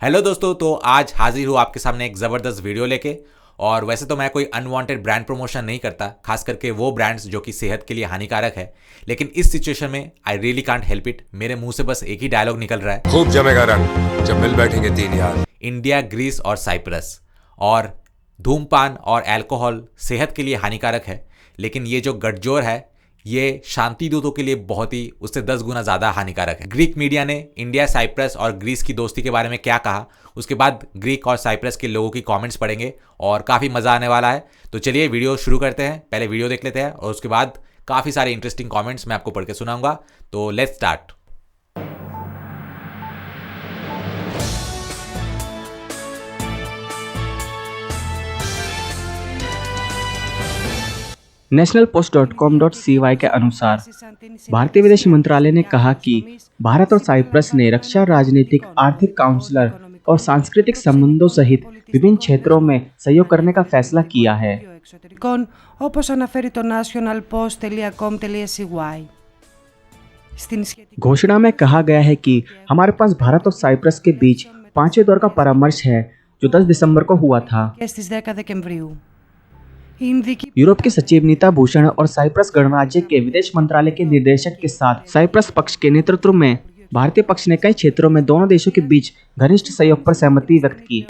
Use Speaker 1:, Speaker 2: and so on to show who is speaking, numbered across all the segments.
Speaker 1: Hello दोस्तों, तो आज हाजिर हूँ आपके सामने एक ज़बरदस्त वीडियो लेके। और वैसे तो मैं कोई अनवांटेड ब्रांड प्रमोशन नहीं करता, खास करके वो ब्रांड्स जो कि सेहत के लिए हानिकारक है। लेकिन इस सिचुएशन में I really can't help it, मेरे मुंह से बस एक ही डायलॉग निकल रहा है,
Speaker 2: खूब जमेगा रंग जब मिल बैठेंगे तीन यार।
Speaker 1: इंडिया, ग्रीस और साइप्रस। और धूमपान और अल्कोहल सेहत के लिए हानिकारक है, लेकिन ये जो गठजोड़ है ये शांति दूतों के लिए बहुत ही उससे 10 गुना ज़्यादा हानिकारक है। ग्रीक मीडिया ने इंडिया, साइप्रस और ग्रीस की दोस्ती के बारे में क्या कहा, उसके बाद ग्रीक और साइप्रस के लोगों की कमेंट्स पढ़ेंगे और काफ़ी मज़ा आने वाला है। तो चलिए वीडियो शुरू करते हैं। पहले वीडियो देख लेते हैं और उसके बाद काफ़ी सारे इंटरेस्टिंग कमेंट्स मैं आपको पढ़ के सुनाऊंगा। तो लेट्स स्टार्ट।
Speaker 3: nationalpost.com.cy के अनुसार भारतीय विदेश मंत्रालय ने कहा कि भारत और साइप्रस ने रक्षा, राजनीतिक, आर्थिक, काउंसलर और सांस्कृतिक संबंधों सहित विभिन्न क्षेत्रों में सहयोग करने का फैसला किया है। घोषणा में कहा गया है कि हमारे पास भारत और साइप्रस के बीच 5वें दौर का परामर्श है जो 10 दिसंबर को हुआ था। यूरोप के सचिव नीता भूषण और साइप्रस गणराज्य के विदेश मंत्रालय के निदेशक के साथ साइप्रस पक्ष के नेतृत्व में भारतीय पक्ष ने कई क्षेत्रों में दोनों देशों के बीच घनिष्ठ सहयोग पर सहमति व्यक्त की।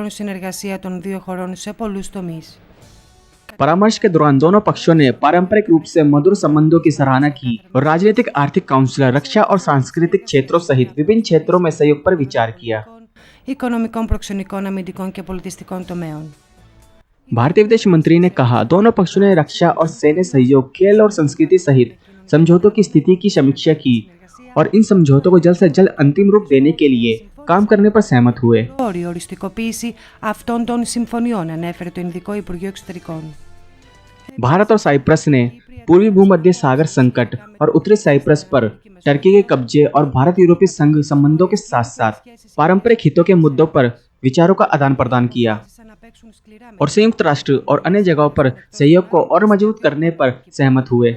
Speaker 3: परामर्श के दौरान दोनों पक्षों ने पारंपरिक रूप से मधुर संबंधों की सराहना की और राजनीतिक, आर्थिक, काउंसलर, रक्षा और सांस्कृतिक क्षेत्रों सहित विभिन्न क्षेत्रों में सहयोग पर विचार किया। भारतीय विदेश मंत्री ने कहा, दोनों पक्षों ने रक्षा और सैन्य सहयोग, खेल और संस्कृति सहित समझौतों की स्थिति की समीक्षा की और इन समझौतों को जल्द से जल्द अंतिम रूप देने के लिए काम करने पर सहमत हुए। भारत और साइप्रस ने पूर्वी भूमध्य सागर संकट और उत्तरी साइप्रस पर टर्की के कब्जे और भारत यूरोपीय संघ संबंधों के साथ साथ पारंपरिक हितों के मुद्दों पर विचारों का आदान प्रदान किया और संयुक्त राष्ट्र और अन्य जगहों पर सहयोग को और मजबूत करने पर सहमत हुए।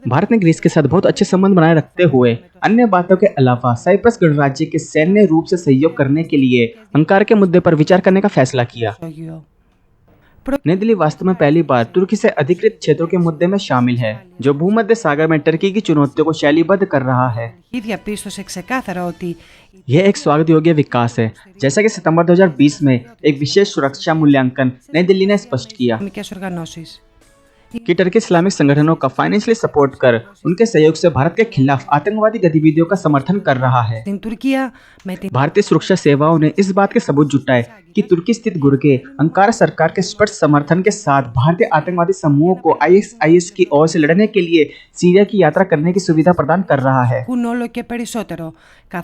Speaker 3: भारत ने ग्रीस के साथ बहुत अच्छे संबंध बनाए रखते हुए अन्य बातों के अलावा साइप्रस गणराज्य के सैन्य रूप से सहयोग करने के लिए अंकार के मुद्दे पर विचार करने का फैसला किया। नई दिल्ली वास्तव में पहली बार तुर्की से अधिकृत क्षेत्रों के मुद्दे में शामिल है, जो भूमध्य सागर में टर्की की चुनौतियों को शैलीबद्ध कर रहा है। यह एक स्वागत योग्य विकास है, जैसा कि सितंबर 2020 में एक विशेष सुरक्षा मूल्यांकन नई दिल्ली ने स्पष्ट किया कि टर्की इस्लामिक संगठनों का फाइनेंशियली सपोर्ट कर उनके सहयोग से भारत के खिलाफ आतंकवादी गतिविधियों का समर्थन कर रहा है। भारतीय सुरक्षा सेवाओं ने इस बात के सबूत जुटाए कि तुर्की स्थित गुर्गे अंकारा सरकार के स्पष्ट समर्थन के साथ भारतीय आतंकवादी समूहों को ISIS की ओर से लड़ने के लिए सीरिया की यात्रा करने की सुविधा प्रदान कर रहा है।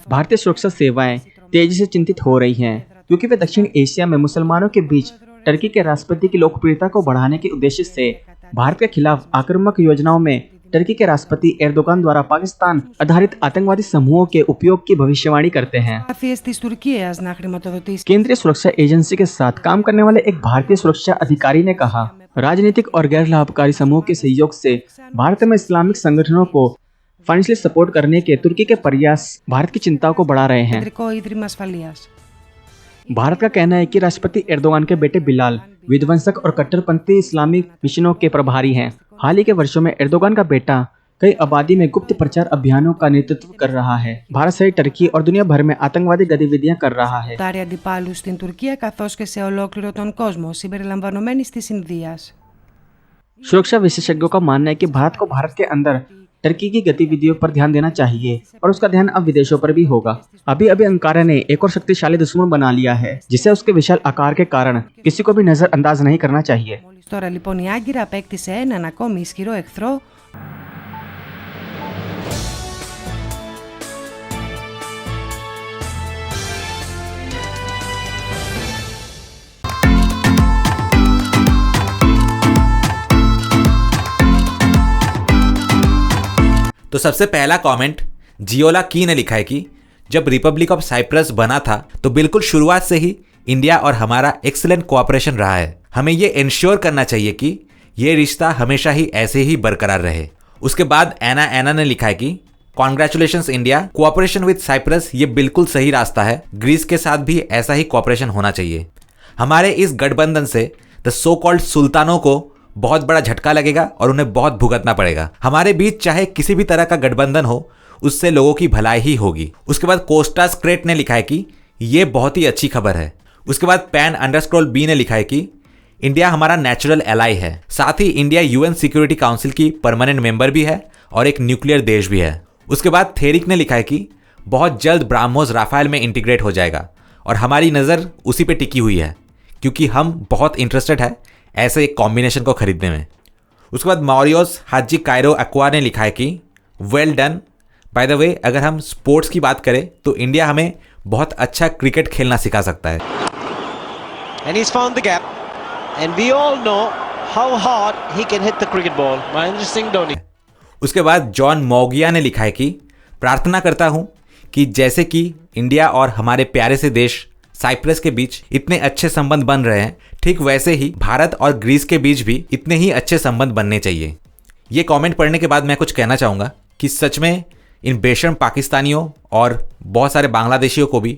Speaker 3: भारतीय सुरक्षा सेवाएं तेजी से चिंतित हो रही हैं, क्योंकि वे दक्षिण एशिया में मुसलमानों के बीच टर्की के राष्ट्रपति की लोकप्रियता को बढ़ाने के उद्देश्य से भारत के खिलाफ आक्रामक योजनाओं में टर्की के राष्ट्रपति एर्दोगान द्वारा पाकिस्तान आधारित आतंकवादी समूहों के उपयोग की भविष्यवाणी करते हैं। केंद्रीय सुरक्षा एजेंसी के साथ काम करने वाले एक भारतीय सुरक्षा अधिकारी ने कहा, राजनीतिक और गैर लाभकारी समूह के सहयोग से भारत में इस्लामिक संगठनों को फाइनेंशियली सपोर्ट करने के तुर्की के प्रयास भारत की चिंता को बढ़ा रहे हैं। भारत का कहना है कि राष्ट्रपति एर्दोगान के बेटे बिलाल विध्वंसक और कट्टरपंथी इस्लामिक मिशनों के प्रभारी हैं। हाल ही के वर्षों में एर्दोगान का बेटा कई आबादी में गुप्त प्रचार अभियानों का नेतृत्व कर रहा है। भारत सहित टर्की और दुनिया भर में आतंकवादी गतिविधियां कर रहा है। सुरक्षा विशेषज्ञों का मानना है कि भारत को भारत के अंदर टर्की की गतिविधियों पर ध्यान देना चाहिए और उसका ध्यान अब विदेशों पर भी होगा। अभी अंकारा ने एक और शक्तिशाली दुश्मन बना लिया है, जिसे उसके विशाल आकार के कारण किसी को भी नजरअंदाज नहीं करना चाहिए।
Speaker 1: तो सबसे पहला कमेंट जियोला की ने लिखा है कि जब रिपब्लिक ऑफ साइप्रस बना था तो बिल्कुल शुरुआत से ही इंडिया और हमारा एक्सीलेंट कोऑपरेशन रहा है। हमें ये इंश्योर करना चाहिए कि ये रिश्ता हमेशा ही ऐसे ही बरकरार रहे। उसके बाद एना ने लिखा है कि congratulations India, cooperation with Cyprus ये बिल्कुल सही रास्ता है। ग्रीस के साथ भी ऐसा ही कोऑपरेशन होना चाहिए। हमारे इस गठबंधन से द सो कॉल्ड सुल्तानों को बहुत बड़ा झटका लगेगा और उन्हें बहुत भुगतना पड़ेगा। हमारे बीच चाहे किसी भी तरह का गठबंधन हो, उससे लोगों की भलाई ही होगी। उसके बाद कोस्टास क्रेट ने लिखा है कि ये बहुत ही अच्छी खबर है। उसके बाद पैन_बी ने लिखा है कि इंडिया हमारा नेचुरल एलाई है। साथ ही इंडिया यूएन सिक्योरिटी काउंसिल की परमानेंट मेंबर भी है और एक न्यूक्लियर देश भी है। उसके बाद थेरिक ने लिखा है कि बहुत जल्द ब्राह्मोस राफेल में इंटीग्रेट हो जाएगा और हमारी नज़र उसी पे टिकी हुई है क्योंकि हम बहुत इंटरेस्टेड है ऐसे एक कॉम्बिनेशन को खरीदने में। उसके बाद मॉरियोस हाजी कायरो एक्वा ने लिखा है कि well done. By the way, अगर हम स्पोर्ट्स की बात करें तो इंडिया हमें बहुत अच्छा क्रिकेट खेलना सिखा सकता है।
Speaker 4: And he's found the gap. And we all know how hard he can hit the cricket ball. Mahendra Singh Dhoni.
Speaker 1: उसके बाद जॉन मोगिया ने लिखा है कि प्रार्थना करता हूं कि जैसे कि इंडिया और हमारे प्यारे से देश साइप्रस के बीच इतने अच्छे संबंध बन रहे हैं, ठीक वैसे ही भारत और ग्रीस के बीच भी इतने ही अच्छे संबंध बनने चाहिए। ये कमेंट पढ़ने के बाद मैं कुछ कहना चाहूँगा कि सच में इन बेशर्म पाकिस्तानियों और बहुत सारे बांग्लादेशियों को भी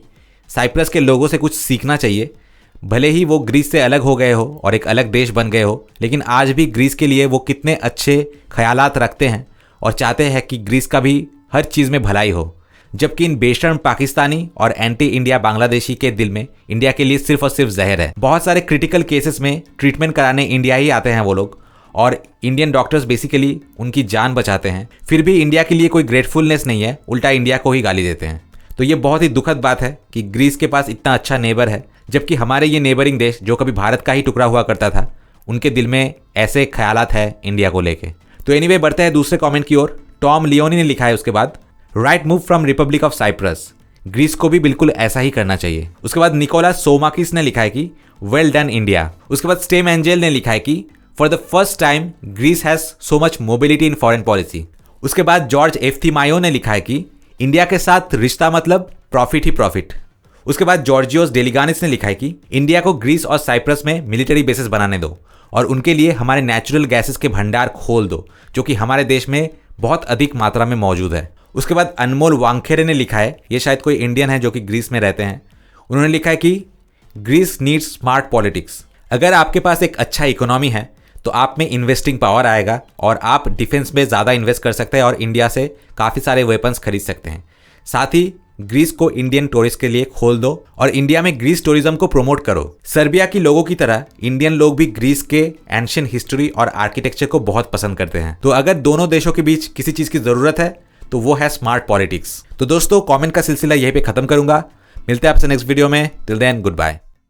Speaker 1: साइप्रस के लोगों से कुछ सीखना चाहिए। भले ही वो ग्रीस से अलग हो गए हो और एक अलग देश बन गए हो, लेकिन आज भी ग्रीस के लिए वो कितने अच्छे ख्यालात रखते हैं और चाहते हैं कि ग्रीस का भी हर चीज़ में भलाई हो। जबकि इन बेशर्म पाकिस्तानी और एंटी इंडिया बांग्लादेशी के दिल में इंडिया के लिए सिर्फ और सिर्फ जहर है। बहुत सारे क्रिटिकल केसेस में ट्रीटमेंट कराने इंडिया ही आते हैं वो लोग, और इंडियन डॉक्टर्स बेसिकली उनकी जान बचाते हैं। फिर भी इंडिया के लिए कोई ग्रेटफुलनेस नहीं है, उल्टा इंडिया को ही गाली देते हैं। तो ये बहुत ही दुखद बात है कि ग्रीस के पास इतना अच्छा नेबर है, जबकि हमारे ये नेबरिंग देश जो कभी भारत का ही टुकड़ा हुआ करता था, उनके दिल में ऐसे ख्यालात है इंडिया को लेके। तो एनीवे, बढ़ते हैं दूसरे कमेंट की ओर। टॉम लियोनी ने लिखा है उसके बाद, right move from Republic of Cyprus. Greece को भी बिल्कुल ऐसा ही करना चाहिए। उसके बाद निकोलास सोमाकिस ने लिखा है कि वेल डन इंडिया। उसके बाद स्टेम एंजल ने लिखा है कि for the first time Greece has so much mobility in foreign policy. उसके बाद जॉर्ज एफ्थिमायो ने लिखा है कि इंडिया के साथ रिश्ता मतलब प्रॉफिट ही प्रॉफिट। उसके बाद जॉर्जियोस डेलिगानिस ने लिखा है कि इंडिया को ग्रीस और साइप्रस में मिलिट्री बेसिस बनाने दो और उनके लिए हमारे नेचुरल गैसेस के भंडार खोल दो, जो कि हमारे देश में बहुत अधिक मात्रा में मौजूद है। उसके बाद अनमोल वांगखेड़े ने लिखा है, ये शायद कोई इंडियन है जो कि ग्रीस में रहते हैं। उन्होंने लिखा है कि ग्रीस नीड्स स्मार्ट पॉलिटिक्स। अगर आपके पास एक अच्छा इकोनॉमी है तो आप में इन्वेस्टिंग पावर आएगा और आप डिफेंस में ज़्यादा इन्वेस्ट कर सकते हैं और इंडिया से काफ़ी सारे वेपन्स खरीद सकते हैं। साथ ही ग्रीस को इंडियन टूरिस्ट के लिए खोल दो और इंडिया में ग्रीस टूरिज्म को प्रमोट करो। सर्बिया की लोगों की तरह इंडियन लोग भी ग्रीस के एंशिएंट हिस्ट्री और आर्किटेक्चर को बहुत पसंद करते हैं। तो अगर दोनों देशों के बीच किसी चीज़ की ज़रूरत है तो वो है स्मार्ट पॉलिटिक्स। तो दोस्तों, कमेंट का सिलसिला यहीं पे खत्म करूंगा। मिलते हैं आपसे नेक्स्ट वीडियो में। Till then, good bye.